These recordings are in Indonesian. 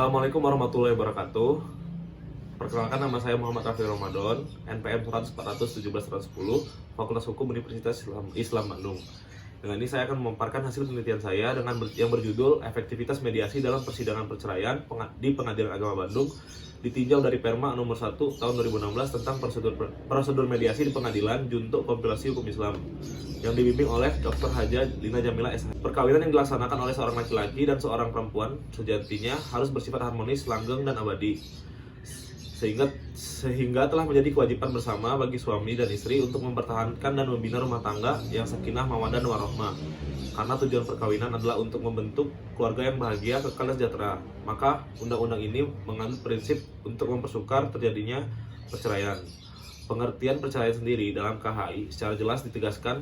Assalamualaikum warahmatullahi wabarakatuh. Perkenalkan, nama saya Muhammad Rafi Ramadan, NPM 100417110, Fakultas Hukum Universitas Islam Bandung. Dengan ini saya akan memaparkan hasil penelitian saya yang berjudul Efektivitas Mediasi dalam Persidangan Perceraian di Pengadilan Agama Bandung, ditinjau dari Perma nomor 1 tahun 2016 tentang prosedur mediasi di pengadilan junto kompilasi hukum Islam, yang dibimbing oleh Dr. Haja Lina Jamila SH. Perkawinan yang dilaksanakan oleh seorang laki-laki dan seorang perempuan sejatinya harus bersifat harmonis, langgeng, dan abadi, sehingga telah menjadi kewajiban bersama bagi suami dan istri untuk mempertahankan dan membina rumah tangga yang sakinah, mawaddah, dan warahmah. Karena tujuan perkawinan adalah untuk membentuk keluarga yang bahagia, kekal, dan sejahtera. Maka undang-undang ini mengandung prinsip untuk mempersukar terjadinya perceraian. Pengertian perceraian sendiri dalam KHI secara jelas ditegaskan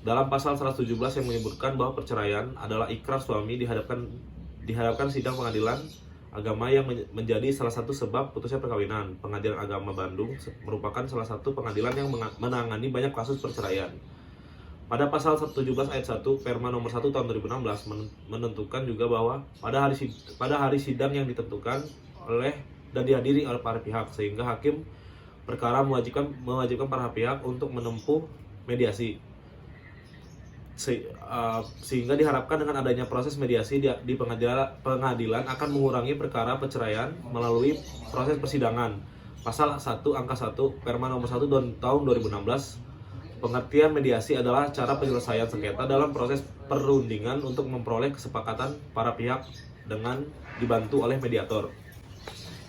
dalam pasal 117 yang menyebutkan bahwa perceraian adalah ikrar suami dihadapkan sidang pengadilan agama yang menjadi salah satu sebab putusnya perkawinan. Pengadilan Agama Bandung merupakan salah satu pengadilan yang menangani banyak kasus perceraian. Pada pasal 117 ayat 1 Perma nomor 1 tahun 2016 menentukan juga bahwa pada hari sidang yang ditentukan oleh dan dihadiri oleh para pihak, sehingga hakim perkara mewajibkan para pihak untuk menempuh mediasi. Sehingga diharapkan dengan adanya proses mediasi di pengadilan akan mengurangi perkara perceraian melalui proses persidangan. Pasal 1 angka 1 Perma nomor 1 tahun 2016, pengertian mediasi adalah cara penyelesaian sengketa dalam proses perundingan untuk memperoleh kesepakatan para pihak dengan dibantu oleh mediator.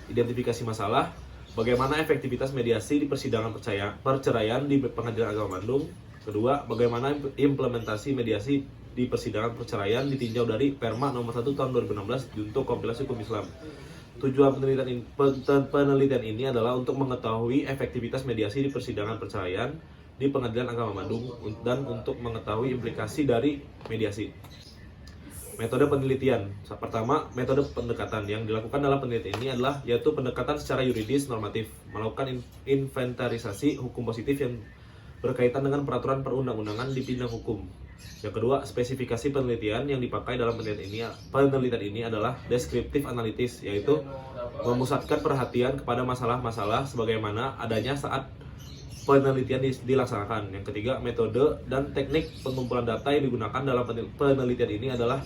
Identifikasi masalah, bagaimana efektivitas mediasi di persidangan perceraian di Pengadilan Agama Bandung. Kedua, bagaimana implementasi mediasi di persidangan perceraian ditinjau dari Perma nomor 1 tahun 2016 junto kompilasi hukum Islam. Tujuan penelitian ini adalah untuk mengetahui efektivitas mediasi di persidangan perceraian di Pengadilan Agama Bandung dan untuk mengetahui implikasi dari mediasi. Metode penelitian. Pertama, metode pendekatan yang dilakukan dalam penelitian ini adalah yaitu pendekatan secara yuridis normatif, melakukan inventarisasi hukum positif yang berkaitan dengan peraturan perundang-undangan di bidang hukum. Yang kedua, spesifikasi penelitian yang dipakai dalam penelitian ini adalah deskriptif analitis, yaitu memusatkan perhatian kepada masalah-masalah sebagaimana adanya saat penelitian dilaksanakan. Yang ketiga, metode dan teknik pengumpulan data yang digunakan dalam penelitian ini adalah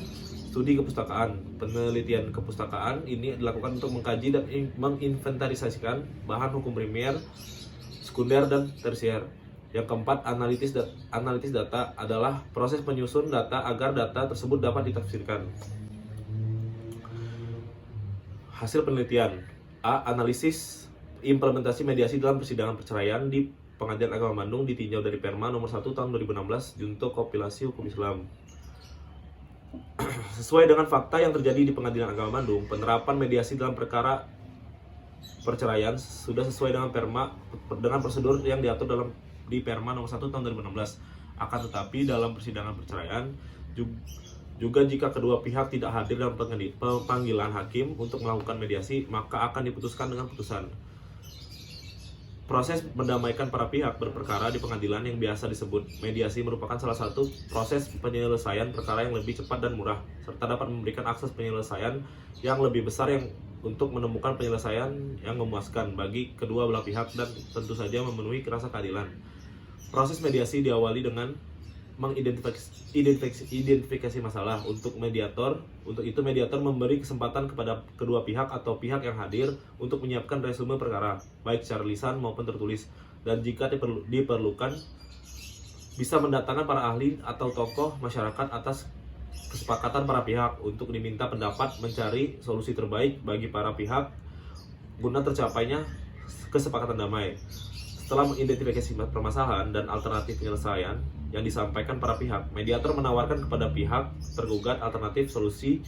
studi kepustakaan. Penelitian kepustakaan ini dilakukan untuk mengkaji dan menginventarisasikan bahan hukum primer, sekunder, dan tersier. Yang keempat, analitis data adalah proses penyusun data agar data tersebut dapat ditafsirkan. Hasil penelitian. A. Analisis implementasi mediasi dalam persidangan perceraian di Pengadilan Agama Bandung ditinjau dari Perma nomor 1 tahun 2016 junto kompilasi hukum Islam. Sesuai dengan fakta yang terjadi di Pengadilan Agama Bandung, penerapan mediasi dalam perkara perceraian sudah sesuai dengan prosedur yang diatur di Perma nomor 1 tahun 2016. Akan tetapi dalam persidangan perceraian juga jika kedua pihak tidak hadir dalam panggilan hakim untuk melakukan mediasi, maka akan diputuskan dengan putusan. Proses mendamaikan para pihak berperkara di pengadilan yang biasa disebut mediasi merupakan salah satu proses penyelesaian perkara yang lebih cepat dan murah, serta dapat memberikan akses penyelesaian yang lebih besar untuk menemukan penyelesaian yang memuaskan bagi kedua belah pihak dan tentu saja memenuhi rasa keadilan. Proses mediasi diawali dengan mengidentifikasi masalah. Untuk itu mediator memberi kesempatan kepada kedua pihak atau pihak yang hadir untuk menyiapkan resume perkara, baik secara lisan maupun tertulis, dan jika diperlukan bisa mendatangkan para ahli atau tokoh masyarakat atas kesepakatan para pihak untuk diminta pendapat mencari solusi terbaik bagi para pihak guna tercapainya kesepakatan damai. Setelah mengidentifikasi permasalahan dan alternatif penyelesaian yang disampaikan para pihak, mediator menawarkan kepada pihak tergugat alternatif solusi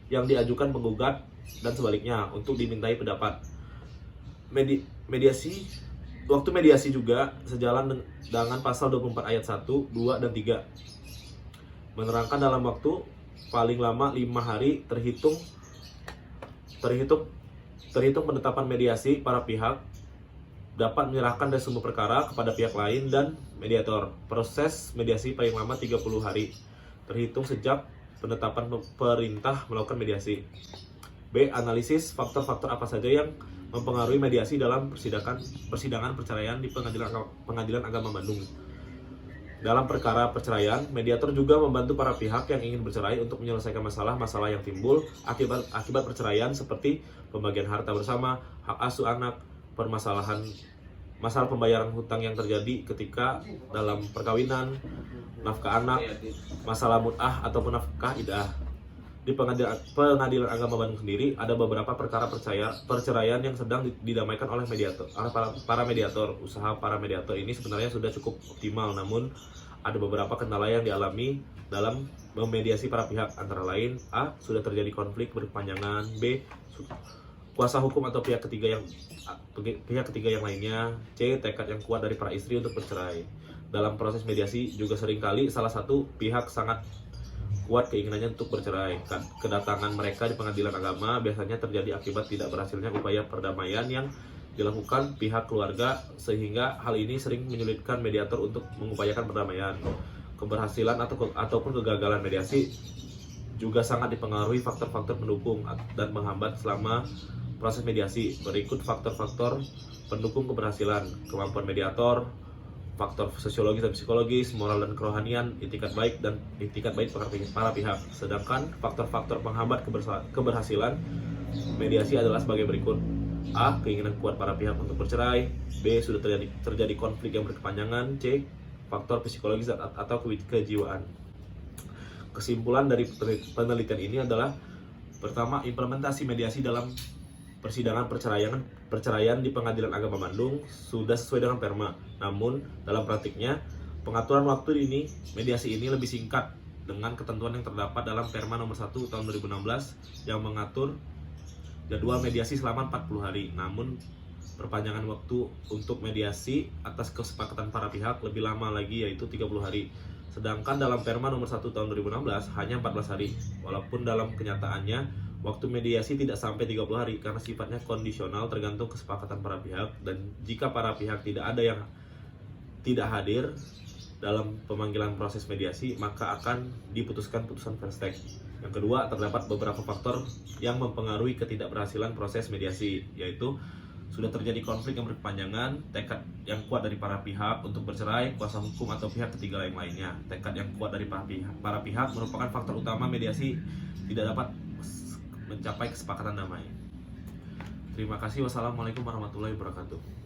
yang diajukan penggugat dan sebaliknya untuk dimintai pendapat. Waktu mediasi juga sejalan dengan pasal 24 ayat 1, 2, dan 3. Menerangkan dalam waktu paling lama 5 hari terhitung penetapan mediasi, para pihak dapat menyerahkan resume perkara kepada pihak lain dan mediator. Proses mediasi paling lama 30 hari terhitung sejak penetapan perintah melakukan mediasi. B. Analisis faktor-faktor apa saja yang mempengaruhi mediasi dalam persidangan perceraian di Pengadilan Agama Bandung. Dalam perkara perceraian, mediator juga membantu para pihak yang ingin bercerai untuk menyelesaikan masalah-masalah yang timbul akibat perceraian seperti pembagian harta bersama, hak asuh anak, masalah pembayaran hutang yang terjadi ketika dalam perkawinan, nafkah anak, masalah mut'ah ataupun nafkah iddah. Di Pengadilan Agama Bandung sendiri ada beberapa perkara perceraian yang sedang didamaikan oleh para mediator. Usaha para mediator ini sebenarnya sudah cukup optimal, namun ada beberapa kendala yang dialami dalam memediasi para pihak, antara lain A. Sudah terjadi konflik berkepanjangan, B. Kuasa hukum atau pihak ketiga yang lainnya, C. Tekad yang kuat dari para istri untuk bercerai. Dalam proses mediasi juga seringkali salah satu pihak sangat kuat keinginannya untuk bercerai. Kedatangan mereka di pengadilan agama biasanya terjadi akibat tidak berhasilnya upaya perdamaian yang dilakukan pihak keluarga, sehingga hal ini sering menyulitkan mediator untuk mengupayakan perdamaian. Keberhasilan ataupun kegagalan mediasi juga sangat dipengaruhi faktor-faktor pendukung dan menghambat selama proses mediasi. Berikut faktor-faktor pendukung keberhasilan: kemampuan mediator, faktor sosiologis dan psikologis, moral dan kerohanian, itikat baik para pihak. Sedangkan faktor-faktor penghambat keberhasilan mediasi adalah sebagai berikut: A. Keinginan kuat para pihak untuk bercerai, B. Sudah terjadi konflik yang berkepanjangan, C. Faktor psikologis atau kejiwaan. Kesimpulan dari penelitian ini adalah: pertama, implementasi mediasi dalam persidangan perceraian di Pengadilan Agama Bandung sudah sesuai dengan perma. Namun, dalam praktiknya, pengaturan waktu mediasi ini lebih singkat dengan ketentuan yang terdapat dalam Perma nomor 1 tahun 2016 yang mengatur jadwal mediasi selama 40 hari. Namun, perpanjangan waktu untuk mediasi atas kesepakatan para pihak lebih lama lagi, yaitu 30 hari. Sedangkan dalam Perma nomor 1 tahun 2016 hanya 14 hari. Walaupun dalam kenyataannya waktu mediasi tidak sampai 30 hari karena sifatnya kondisional tergantung kesepakatan para pihak, dan jika para pihak tidak ada yang tidak hadir dalam pemanggilan proses mediasi, maka akan diputuskan putusan first take. Yang kedua, terdapat beberapa faktor yang mempengaruhi ketidakberhasilan proses mediasi, yaitu sudah terjadi konflik yang berkepanjangan, tekad yang kuat dari para pihak untuk bercerai, kuasa hukum atau pihak ketiga lainnya. Tekad yang kuat dari para pihak merupakan faktor utama mediasi tidak dapat mencapai kesepakatan damai. Terima kasih. Wassalamualaikum warahmatullahi wabarakatuh.